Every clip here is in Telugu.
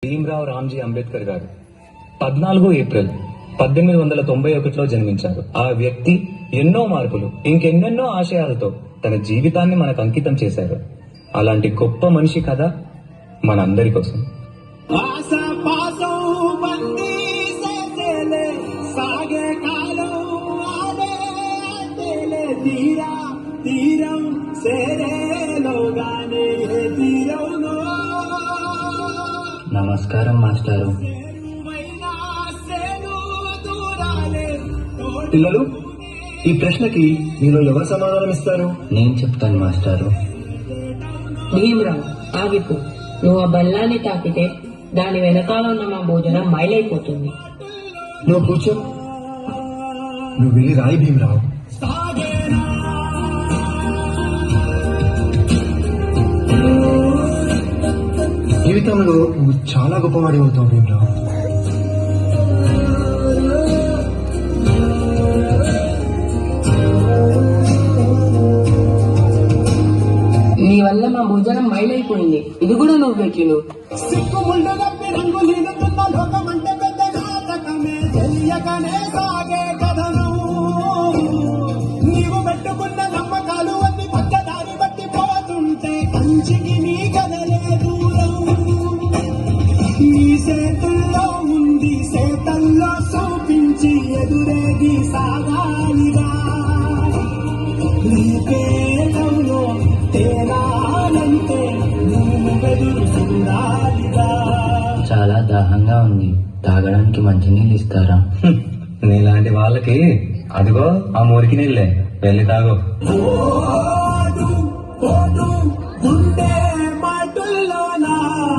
భీమ్రావ్ రామ్జీ అంబేద్కర్ గారు 14 ఏప్రిల్ 1891లో జన్మించారు. ఆ వ్యక్తి ఎన్నో మార్పులు, ఇంకెన్నెన్నో ఆశయాలతో తన జీవితాన్ని మనకు అంకితం చేశారు. అలాంటి గొప్ప మనిషి కథ మనందరి కోసం. నమస్కారం మాస్టారు. పిల్లలు, ఈ ప్రశ్నకి మీరు ఎవరు సమాధానం ఇస్తారు? నేను చెప్తాను మాస్టారు. భీమ్రావ్, ఆగిపో. నువ్వు ఆ బల్లాన్ని తాకితే దాని వెనకాల ఉన్న మా భోజనం మైలైపోతుంది. నువ్వు కూర్చో. నువ్వు వెళ్ళి రాయి భీమరావు. జీవితంలో నువ్వు చాలా గొప్పవాడి అవుతావు భీమరావు. నీ వల్ల మా భోజనం మైలైపోయింది. ఇది కూడా నువ్వే తిను. నీవు పెట్టుకున్న నమ్మకాలు అన్ని పచ్చదారి బట్టి పోతుంటే కంచికి నీ కదలే దూరం. నీ చేతుల్లో ఉంది, చేతల్లో చూపించి ఎదురేగి సాగాలిగా. నీకేలో తేలాలంటే నువ్వు ఎదురు చూడాలిగా. చాలా దాహంగా ఉంది. తాగడానికి మంచినీళ్ళు ఇస్తారా? నీలాంటి వాళ్ళకి అదిగో ఆ మురికి నీళ్ళే, వెళ్ళి తాగు.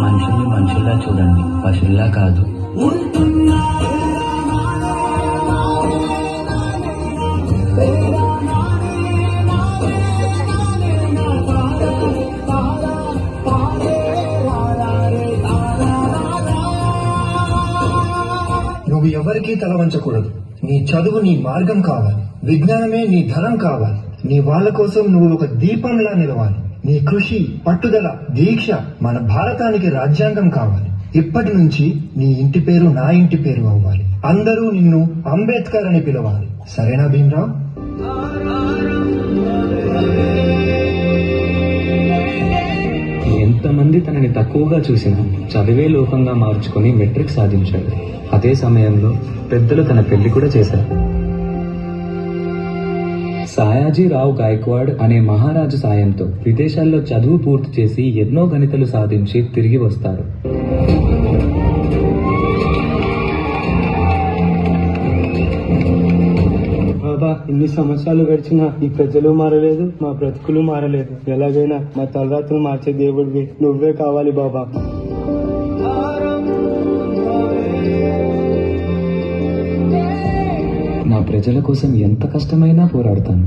మనుషుల్ని మనుషుల్లా చూడండి, పశువుల్లా కాదు. నువ్వు ఎవరికీ తల వంచకూడదు. నీ చదువు నీ మార్గం కావాలి. విజ్ఞానమే నీ ధనం కావాలి. నీ వాళ్ళ కోసం నువ్వు ఒక దీపంలా నిలవాలి. నీ కృషి, పట్టుదల, దీక్ష మన భారతానికి రాజ్యాంగం కావాలి. ఇప్పటి నుంచి నీ ఇంటి పేరు నా ఇంటి పేరు అవ్వాలి. అందరూ నిన్ను అంబేద్కర్ అని పిలవాలి. సరేనా భీమరావు? ఎంతమంది తనని తక్కువగా చూసినా చదివే లోకంగా మార్చుకుని మెట్రిక్ సాధించాడు. అదే సమయంలో పెద్దలు తన పెళ్లి కూడా చేశారు. సాయాజీరావు గాయక్వాడ్ అనే మహారాజు సాయంతో విదేశాల్లో చదువు పూర్తి చేసి ఎన్నో గణితలు సాధించి తిరిగి వస్తారు. బాబా, ఇన్ని సంవత్సరాలు గడిచినా ఈ ప్రజలు మారలేదు, మా బ్రతుకులు మారలేదు. ఎలాగైనా మా తలరాత్రులు మార్చే దేవుడివి నువ్వే కావాలి బాబా. నా ప్రజల కోసం ఎంత కష్టమైనా పోరాడతాను.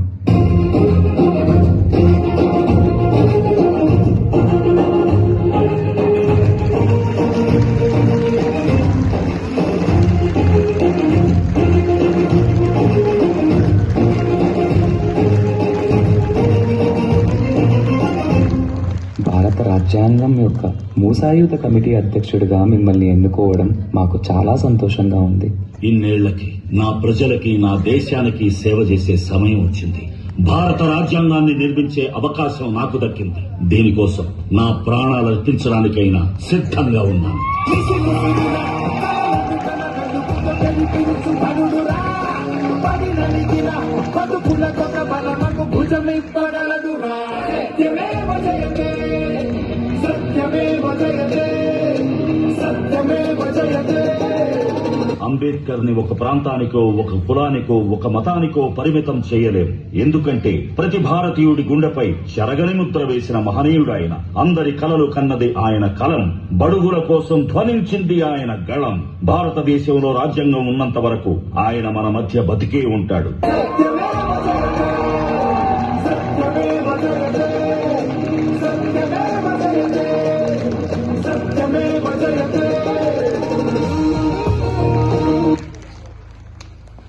భారత రాజ్యాంగం యొక్క మూసాయుత కమిటీ అధ్యక్షుడిగా మిమ్మల్ని ఎన్నుకోవడం మాకు చాలా సంతోషంగా ఉంది. ఇన్నేళ్లకి నా ప్రజలకి, నా దేశానికి సేవ చేసే సమయం వచ్చింది. భారత రాజ్యాంగాన్ని నిర్మించే అవకాశం నాకు దక్కింది. దీనికోసం నా ప్రాణాలు అర్పించడానికైనా సిద్ధంగా ఉన్నాను. అంబేద్కర్ ని ఒక ప్రాంతానికో, ఒక కులానికో, ఒక మతానికో పరిమితం చేయలేం. ఎందుకంటే ప్రతి భారతీయుడి గుండెపై చెరగని ముద్ర వేసిన మహనీయుడు ఆయన. అందరి కలలు కన్నది ఆయన కలం. బడుగుల కోసం ధ్వనించింది ఆయన గళం. భారతదేశంలో రాజ్యాంగం ఉన్నంత వరకు ఆయన మన మధ్య బతికే ఉంటాడు.